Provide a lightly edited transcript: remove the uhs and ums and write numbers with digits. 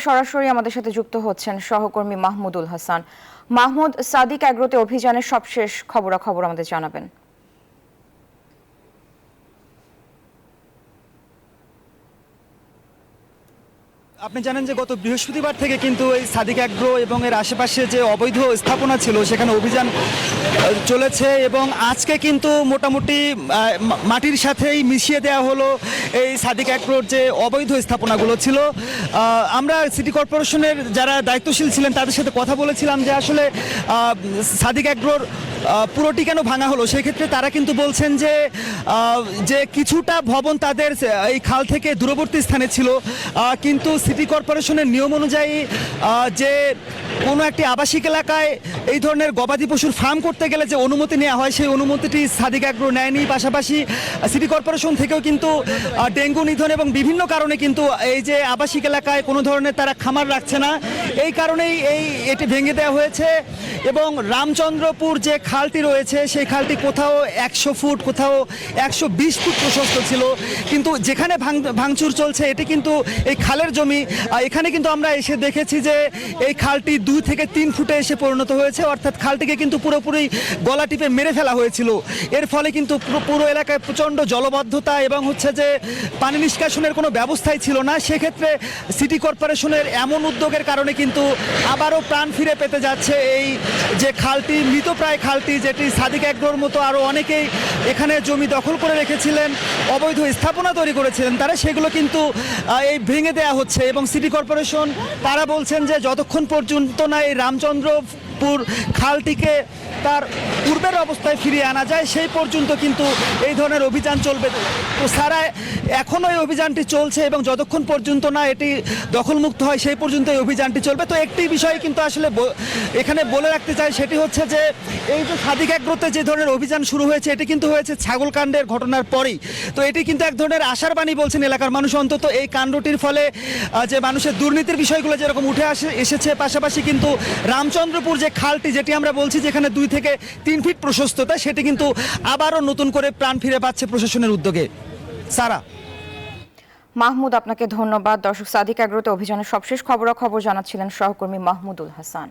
সরাসরি আমাদের সাথে যুক্ত হচ্ছেন সহকর্মী মাহমুদুল হাসান। মাহমুদ, সাদিক অ্যাগ্রোতে অভিযানের সবশেষ খবরাখবর আমাদের জানাবেন। আপনি জানেন যে গত বৃহস্পতিবার থেকে কিন্তু এই সাদিক অ্যাগ্রো এবং এর আশেপাশে যে অবৈধ স্থাপনা ছিল সেখানে অভিযান চলেছে এবং আজকে কিন্তু মোটামুটি মাটির সাথেই মিশিয়ে দেওয়া হলো এই সাদিক অ্যাগ্রোর যে অবৈধ স্থাপনাগুলো ছিল। আমরা সিটি কর্পোরেশনের যারা দায়িত্বশীল ছিলেন তাদের সাথে কথা বলেছিলাম যে আসলে সাদিক অ্যাগ্রোর পুরোটি কেন ভাঙা হলো। সেক্ষেত্রে তারা কিন্তু বলছেন যে কিছুটা ভবন তাদের এই খাল থেকে দূরবর্তী স্থানে ছিল, কিন্তু সিটি কর্পোরেশনের নিয়ম অনুযায়ী যে কোনো একটি আবাসিক এলাকায় এই ধরনের গবাদি পশুর ফার্ম করতে গেলে যে অনুমতি নেওয়া হয় সেই অনুমতিটি সাদিক অ্যাগ্রো নেয়নি। পাশাপাশি সিটি কর্পোরেশন থেকেও কিন্তু ডেঙ্গু নিধন এবং বিভিন্ন কারণে কিন্তু এই যে আবাসিক এলাকায় কোনো ধরনের তারা খামার রাখছে না, এই কারণেই এটি ভেঙে দেওয়া হয়েছে। এবং রামচন্দ্রপুর যে খালটি রয়েছে সেই খালটি কোথাও 100 ফুট কোথাও 120 ফুট প্রশস্ত ছিল, কিন্তু যেখানে ভাঙচুর চলছে এটি কিন্তু এই খালের জমি। এখানে কিন্তু আমরা এসে দেখেছি যে এই খালটি 2 থেকে 3 ফুটে এসে পরিণত হয়েছে, অর্থাৎ খালটিকে কিন্তু পুরোপুরি গলা টিপে মেরে ফেলা হয়েছিল। এর ফলে কিন্তু পুরো এলাকায় প্রচণ্ড জলবদ্ধতা এবং যে পানি নিষ্কাশনের কোনো ব্যবস্থাই ছিল না। সেক্ষেত্রে সিটি কর্পোরেশনের এমন উদ্যোগের কারণে কিন্তু আবারও প্রাণ ফিরে পেতে যাচ্ছে এই যে খালটি, মৃতপ্রায় খালটি, যেটি সাদিক অ্যাগ্রোর মতো আরও অনেকেই এখানে জমি দখল করে রেখেছিলেন, অবৈধ স্থাপনা তৈরি করেছিলেন তারা, সেগুলো কিন্তু এই ভেঙে দেওয়া হচ্ছে। এবং সিটি কর্পোরেশন তারা বলছেন যে যতক্ষণ পর্যন্ত না এই রামচন্দ্রপুর খালটিকে তার পূর্বের অবস্থায় ফিরিয়ে আনা যায় সেই পর্যন্ত কিন্তু এই ধরনের অভিযান চলবে। তো সারা এখনও এই অভিযানটি চলছে এবং যতক্ষণ পর্যন্ত না এটি দখলমুক্ত হয় সেই পর্যন্ত এই অভিযানটি চলবে। তো একটি বিষয় কিন্তু আসলে এখানে বলে রাখতে চাই, সেটি হচ্ছে যে এই যে সাদিক অ্যাগ্রোতে যে ধরনের অভিযান শুরু হয়েছে এটি কিন্তু হয়েছে ছাগলকাণ্ডের ঘটনার পরেই। তো এটি কিন্তু এক ধরনের আশার বাণী বলছেন এলাকার মানুষ, অন্তত এই কাণ্ডটির ফলে যে মানুষের দুর্নীতির বিষয়গুলো যেরকম উঠে এসেছে, পাশাপাশি কিন্তু রামচন্দ্রপুর যে খালটি, যেটি আমরা বলছি যেখানে 2 থেকে 3 ফিট প্রশস্ততা, সেটি কিন্তু আবারও নতুন করে প্রাণ ফিরে পাচ্ছে প্রশাসনের উদ্যোগে। সারা। মাহমুদ, আপনাকে ধন্যবাদ। দর্শক, সাদিক অ্যাগ্রোতে অভিযানের সবশেষ খবরাখবর জানাচ্ছিলেন সহকর্মী মাহমুদুল হাসান।